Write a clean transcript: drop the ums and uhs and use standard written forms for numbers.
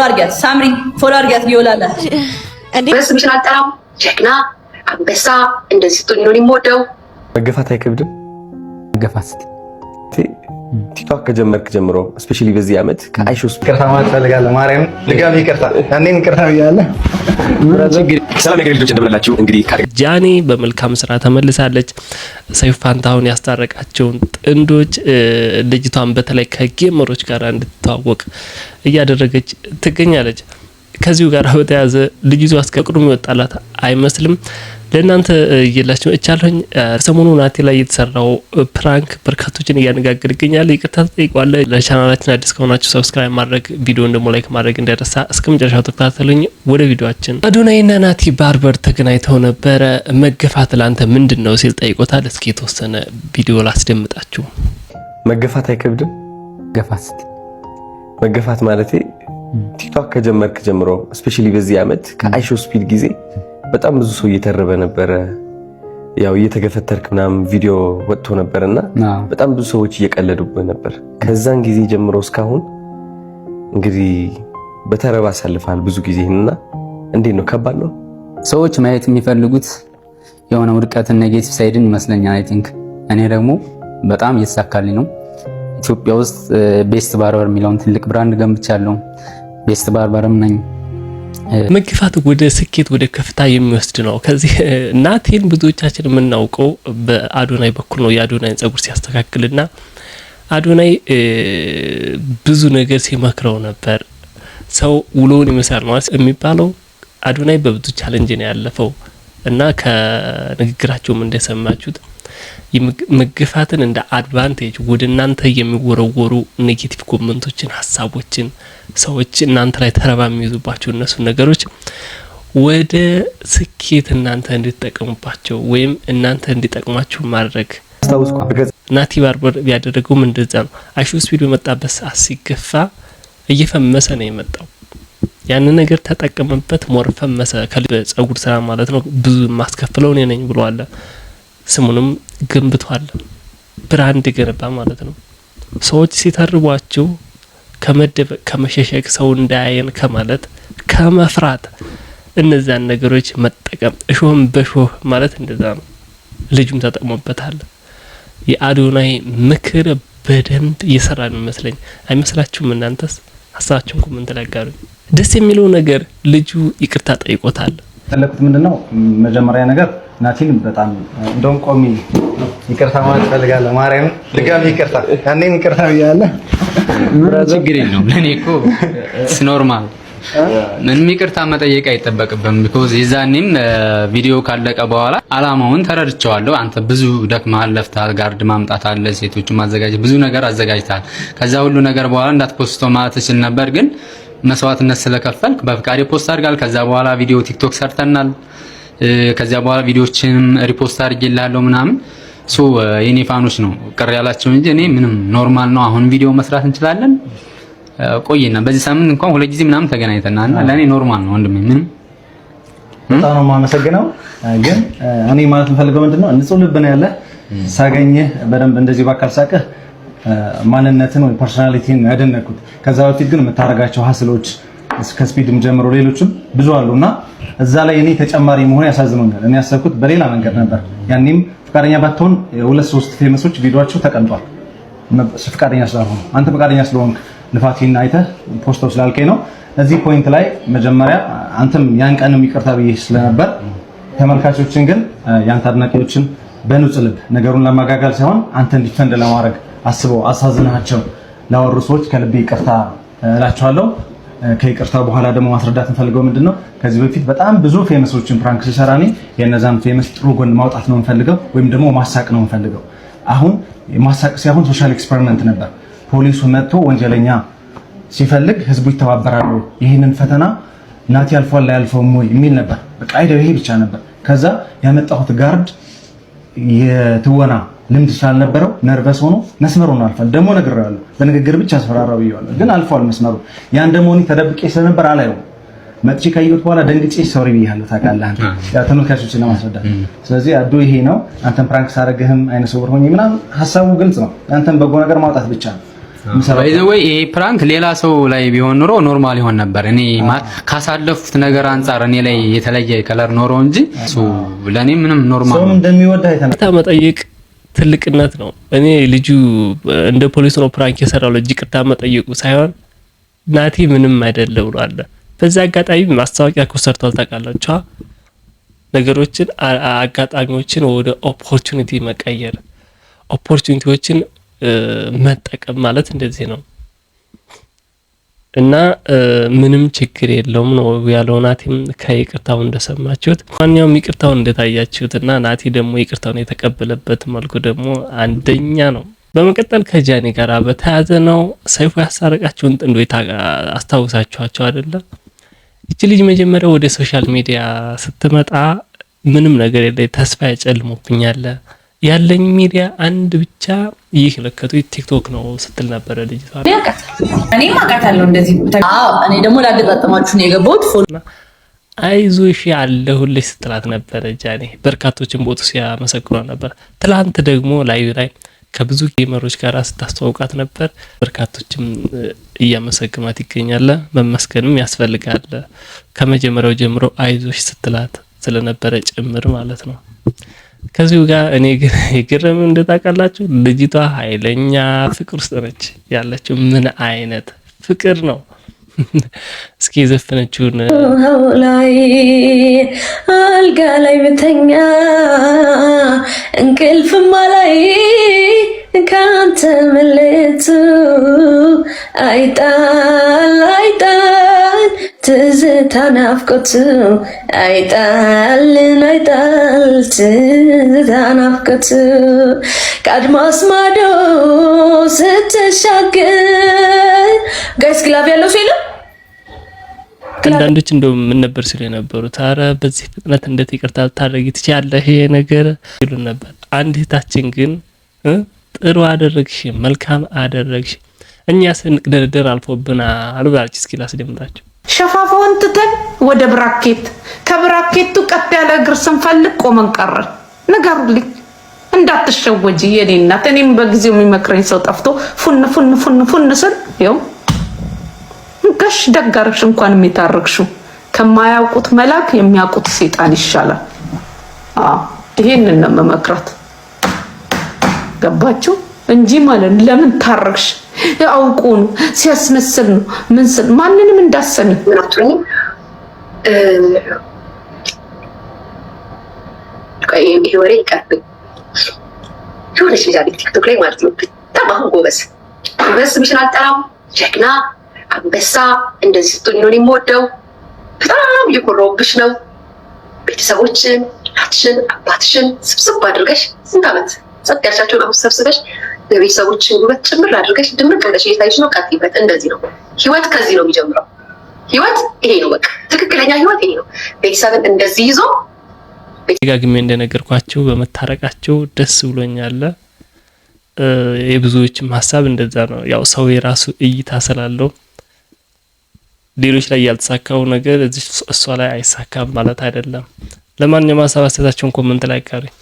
አድርጊያት ሳምሪ፣ ፎሎ አድርጊያት ቪዮላላ እንዴ በስምሽን አልጠራም። ጀግና አንበሳ እንደዚህ ስትሆኝ ነው የሚወደው። መገፋት አይከብድም? መገፋት ቲክቶክ ከጀመርክ ጀምሮ ስፔሻሊ በዚህ አመት ከአይሾስ ይቅርታ ማለት ፈልጋለሁ። ማርያም ድጋሚ ይቅርታ ያኔም ይቅርታ ብያለሁ። ሰላም ነገር ልጆች እንደምንላችሁ። እንግዲህ ጃኒ በመልካም ስራ ተመልሳለች። ሰይፉ ፋንታሁን ያስታረቃቸውን ጥንዶች ልጅቷን በተለይ ከጌመሮች ጋር እንድትተዋወቅ እያደረገች ትገኛለች። ከዚሁ ጋር በተያያዘ ልጅቷ አስቀቅዱም ይወጣላት አይመስልም። ለእናንተ እየላችሁ እቻለኝ። ሰሞኑ ናቲ ላይ የተሰራው ፕራንክ በርካቶችን እያነጋገረ ይገኛል። ይቅርታ ጠይቋል። ለቻናላችን አዲስ ከሆናችሁ ሰብስክራይብ ማድረግ፣ ቪዲዮውን ደግሞ ላይክ ማድረግ እንዳይረሳ። እስከ መጨረሻው ተከታተሉኝ። ወደ ቪዲዮአችን። አዶናይና ናቲ ባርበር ተገናኝተው ነበረ። መገፋት ላንተ ምንድነው ሲል ጠይቆታል። እስኪ የተወሰነ ቪዲዮ ላስደምጣችሁ። መገፋት አይከብድም? መገፋት ማለቴ ቲክቶክ ከጀመርክ ጀምሮ ስፔሻሊ በዚህ አመት ከአይሾ ስፒድ ጊዜ በጣም ብዙ ሰው እየተረበ ነበረ። ያው እየተገፈተርክ ምናምን ቪዲዮ ወጥቶ ነበርና በጣም ብዙ ሰዎች እየቀለዱበት ነበር። ከዛን ጊዜ ጀምሮ እስካሁን እንግዲህ በተረባ አሳልፈሃል ብዙ ጊዜና እንዴት ነው? ከባድ ነው? ሰዎች ማየት የሚፈልጉት የሆነ ውድቀትን ኔጌቲቭ ሳይድን ይመስለኛል። አይ ቲንክ እኔ ደግሞ በጣም እየተሳካልኝ ነው። ኢትዮጵያ ውስጥ ቤስት ባርበር የሚለውን ትልቅ ብራንድ ገንብቻለሁ። ቤስት ባርበርም ነኝ። መገፋት ወደ ስኬት ወደ ከፍታ የሚወስድ ነው። ከዚህ ናቲን ብዙዎቻችን የምናውቀው በአዶናይ በኩል ነው። የአዶናይን ጸጉር ሲያስተካክልና አዶናይ ብዙ ነገር ሲመክረው ነበር። ሰው ውሎውን ይመስላል ማለት የሚባለው አዶናይ በብዙ ቻሌንጅ ነው ያለፈው እና ከንግግራቸውም እንደሰማችሁት መገፋትን እንደ አድቫንቴጅ ወደ እናንተ የሚወረወሩ ኔጌቲቭ ኮመንቶችን፣ ሀሳቦችን ሰዎች እናንተ ላይ ተረባ የሚይዙባቸው እነሱ ነገሮች ወደ ስኬት እናንተ እንድትጠቀሙባቸው ወይም እናንተ እንዲጠቅማችሁ ማድረግ። ናቲ ባርበር ያደረገው እንደዛ ነው። አይሾ ስፒድ በመጣበት ሰዓት ሲገፋ እየፈመሰ ነው የመጣው። ያንን ነገር ተጠቀመበት፣ ሞር ፈመሰ። ከጸጉር ስራ ማለት ነው። ብዙ ማስከፍለው እኔ ነኝ ብሏል። ስሙንም ገንብቷል። ብራንድ ገነባ ማለት ነው። ሰዎች ሲተርቧቸው ከመደበቅ ከመሸሸግ፣ ሰው እንዳያየን ከማለት ከመፍራት እነዛን ነገሮች መጠቀም እሾህም በሾህ ማለት እንደዛ ነው። ልጁም ተጠቅሞበታል። የአዶናይ ምክር በደንብ እየሰራ ነው ይመስለኝ። አይመስላችሁም? እናንተስ ሀሳባችሁን ኮሜንት ላይ አጋሩኝ። ደስ የሚለው ነገር ልጁ ይቅርታ ጠይቆታል። ተለኩት ምንድነው መጀመሪያ ነገር ናቲን በጣም እንደውም ቆሚ ይቅርታ ማለት ፈልጋለሁ። ማርያም ድጋሚ ይቅርታ ያኔም ይቅርታ ብያለሁ። ችግር የለውም። ለኔ እኮ ኖርማል ምንም ይቅርታ መጠየቅ አይጠበቅብም። ቢኮዝ የዛኔም ቪዲዮ ካለቀ በኋላ አላማውን ተረድቼዋለሁ። አንተ ብዙ ደክመሃል፣ ለፍተሃል፣ ጋርድ ማምጣት አለ፣ ሴቶችን ማዘጋጀት፣ ብዙ ነገር አዘጋጅተሃል። ከዛ ሁሉ ነገር በኋላ እንዳትፖስተው ማለት እችል ነበር፣ ግን መስዋዕትነት ስለከፈልክ በፍቃዴ ፖስት አድርጋል። ከዛ በኋላ ቪዲዮ ቲክቶክ ሰርተናል። ከዛ በኋላ ቪዲዮዎችን ሪፖስት አድርጌልሃለሁ ምናምን። ሶ የኔ ፋኖች ነው ቅር ያላቸው እንጂ እኔ ምንም ኖርማል ነው። አሁን ቪዲዮ መስራት እንችላለን። ቆይና በዚህ ሳምንት እንኳን 2 ጊዜ ምናምን ተገናኝተናል። ለኔ ኖርማል ነው ወንድሜ። ምንም በጣም ነው የማመሰግነው። ግን እኔ ማለት የምፈልገው ምንድነው ንጹህ ልብ ነው ያለ ሳገኝህ በደንብ እንደዚህ ባካል ሳቀህ ማንነትን ወይ ፐርሰናሊቲን ያደነኩት። ከዛ በፊት ግን የምታረጋቸው ሀስሎች እስከ ስፒድም ጀምሮ ሌሎችም ብዙ አሉና እዛ ላይ እኔ ተጨማሪ መሆን ያሳዝኖኛል። እኔ ያሰብኩት በሌላ መንገድ ነበር። ያኔም ፍቃደኛ ባትሆን 2-3 ፌመሶች ቪዲዮአቸው ተቀምጧል። ፍቃደኛ ስላልሆነ አንተ ፍቃደኛ ስለሆንክ ልፋቴን አይተህ ፖስቶች ስላልከኝ ነው። እዚህ ፖይንት ላይ መጀመሪያ አንተም ያን ቀንም ይቅርታ ብዬ ስለነበር ተመልካቾችን ግን ያንተ አድናቂዎችን በንጹህ ልብ ነገሩን ለማጋጋል ሳይሆን አንተ እንዲፈንድ ለማድረግ አስበው አሳዝናቸው ላወሩ ሰዎች ከልቤ ይቅርታ እላቸዋለሁ። ከይቅርታ በኋላ ደግሞ ማስረዳት እንፈልገው ምንድነው ከዚህ በፊት በጣም ብዙ ፌመሶችን ፕራንክ ሲሰራ እኔ የነዛን ፌመስ ጥሩ ጎን ማውጣት ነው እንፈልገው ወይም ደግሞ ማሳቅ ነው እንፈልገው። አሁን ማሳቅ ሳይሆን ሶሻል ኤክስፐሪመንት ነበር። ፖሊሱ መጥቶ ወንጀለኛ ሲፈልግ ህዝቡ ይተባበራሉ፣ ይህንን ፈተና ናቲ አልፏል ላይ አልፈውም ወይ የሚል ነበር። በቃ አይደው ይሄ ብቻ ነበር። ከዛ ያመጣሁት ጋርድ የትወና ልምድ ስላልነበረው ነርቨስ ሆኖ መስመሩን አልፏል። ደግሞ ነግሬዋለሁ፣ በንግግር ብቻ አስፈራራው ይዋለሁ፣ ግን አልፏል መስመሩ። ያን ደግሞ እኔ ተደብቄ ስለነበር አላየው። መጥቼ ካየሁት በኋላ ደንግጬ ሶሪ ብያለሁ። ታውቃለህ አንተ ያ ተመልካቾችን ለማስረዳት። ስለዚህ አዶ ይሄ ነው አንተን ፕራንክ ሳረግህም አይነ ስውር ሆኜ ምናምን ሐሳቡ ግልጽ ነው። አንተን በጎ ነገር ማውጣት ብቻ ነው። ባይ ዘ ወይ ይሄ ፕራንክ ሌላ ሰው ላይ ቢሆን ኖሮ ኖርማል ይሆን ነበር። እኔ ካሳለፉት ነገር አንፃር እኔ ላይ የተለየ ከለር ኖሮ እንጂ እሱ ለኔ ምንም ኖርማል ነው። እንደሚወዳ አይተናል። መጠየቅ ትልቅነት ነው። እኔ ልጁ እንደ ፖሊስ ነው ፕራንክ የሰራው ልጅ ይቅርታ መጠየቁ ሳይሆን ናቲ ምንም አይደለም ብሏል። በዛ አጋጣሚ ማስታወቂያ ኮሰርቷል ታውቃላችሁ። ነገሮችን አጋጣሚዎችን ወደ ኦፖርቹኒቲ መቀየር፣ ኦፖርቹኒቲዎችን መጠቀም ማለት እንደዚህ ነው እና ምንም ችግር የለውም ነው ያለው ናቲም ከይቅርታው እንደሰማችሁት። ማንኛውም ይቅርታው እንደታያችሁትና ናቲ ደግሞ ይቅርታውን የተቀበለበት መልኩ ደግሞ አንደኛ ነው። በመቀጠል ከጃኒ ጋር በተያዘ ነው ሰይፉ ያሳረቃችሁን ጥንዶች አስታውሳችኋቸው አይደለ? እቺ ልጅ መጀመሪያ ወደ ሶሻል ሚዲያ ስትመጣ ምንም ነገር የለም፣ ተስፋ ያጨልሞብኛል፣ ያለኝ ሚዲያ አንድ ብቻ ይህ ለከቱ ቲክቶክ ነው ስትል ነበር ልጅቷ። እኔም አውቃታለሁ እንደዚህ። እኔ ደግሞ ላገጣጠማችሁ ነው የገባሁት። አይዞሽ ያለሁልሽ ስትላት ነበር ጃኒ። በርካቶችን ቦቱ ሲያመሰግኗ ነበር። ትላንት ደግሞ ላይ ከብዙ ጌመሮች ጋር ስታስተዋውቃት ነበር። በርካቶችም እያመሰግኗት ይገኛል። መመስገንም ያስፈልጋል። ከመጀመሪያው ጀምሮ አይዞሽ ስትላት ስለነበረ ጭምር ማለት ነው። ከዚሁ ጋር እኔ ግን የገረመኝ እንደታውቃላችሁ ልጅቷ ኃይለኛ ፍቅር ውስጥ ነች ያለችው። ምን አይነት ፍቅር ነው? እስኪ ዘፈነችውን ላይ አልጋ ላይ ብተኛ እንቅልፍማ ላይ ካንተ መለየቱ አይጣል ትዝታ ናፍቆቱ አይጣል ትዝታ ናፍቆቱ ከአድማስ ማዶ ስትሻገር ጋይስ ግላብ ያለው ሲሉ አንዳንዶች እንደው ምን ነበር ሲሉ የነበሩት፣ አረ በዚህ ፍጥነት እንዴት ይቅርታ ልታደርጊ ትችያለሽ ይሄ ነገር ይሉ ነበር። አንድ እህታችን ግን ጥሩ አደረግሽ፣ መልካም አደረግሽ፣ እኛ ስንቅደረደር አልፎብና አልባልች። እስኪ ላስደምጣችሁ። ሸፋፋውን ትተን ወደ ብራኬት፣ ከብራኬቱ ቀጥ ያለ እግር ስንፈልግ ቆመን ቀረን። ንገሩልኝ እንዳትሸወጂ የኔ እናት። እኔም በጊዜው የሚመክረኝ ሰው ጠፍቶ ፉን ስል ይኸው ገሽ ደጋርሽ እንኳን የሚታረክሽው ከማያውቁት መልአክ የሚያውቁት ሰይጣን ይሻላል። ይሄንን ነው መመክራት። ገባችሁ እንጂ ማለት ለምን ታረክሽ? ያውቁ ነው ሲያስመስል ነው ምን ስል ማንንም እንዳሰሚ ምናቱኝ ይሄ ወሬ ይቀርብኝ። የሆነች ልጅ አለች ቲክቶክ ላይ ማለት ነው። በጣም አሁን ጎበዝ ስምሽን አልጠራም፣ ጀግና አንበሳ እንደዚህ ስትሆኝ ነው የምወደው። በጣም እየኮራሁብሽ ነው። ቤተሰቦችን፣ እናትሽን፣ አባትሽን ስብስብ አድርገሽ ስንት ዓመት ጸጥ ያልሻቸውን አሁን ሰብስበሽ የቤተሰቦችን ውበት ጭምር አድርገሽ ድምቅ ብለሽ እየታይሽ ነው። ቀጥይበት። እንደዚህ ነው ህይወት። ከዚህ ነው የሚጀምረው ህይወት። ይሄ ነው በቃ ትክክለኛ ህይወት ይሄ ነው። ቤተሰብን እንደዚህ ይዞ ደጋግሜ እንደነገርኳችሁ በመታረቃቸው ደስ ብሎኛል። የብዙዎችም ሀሳብ እንደዛ ነው። ያው ሰው የራሱ እይታ ስላለው ሌሎች ላይ ያልተሳካው ነገር እሷ ላይ አይሳካም ማለት አይደለም። ለማንኛውም ሀሳብ አስተያየታችሁን ኮሜንት ላይ አጋሩኝ።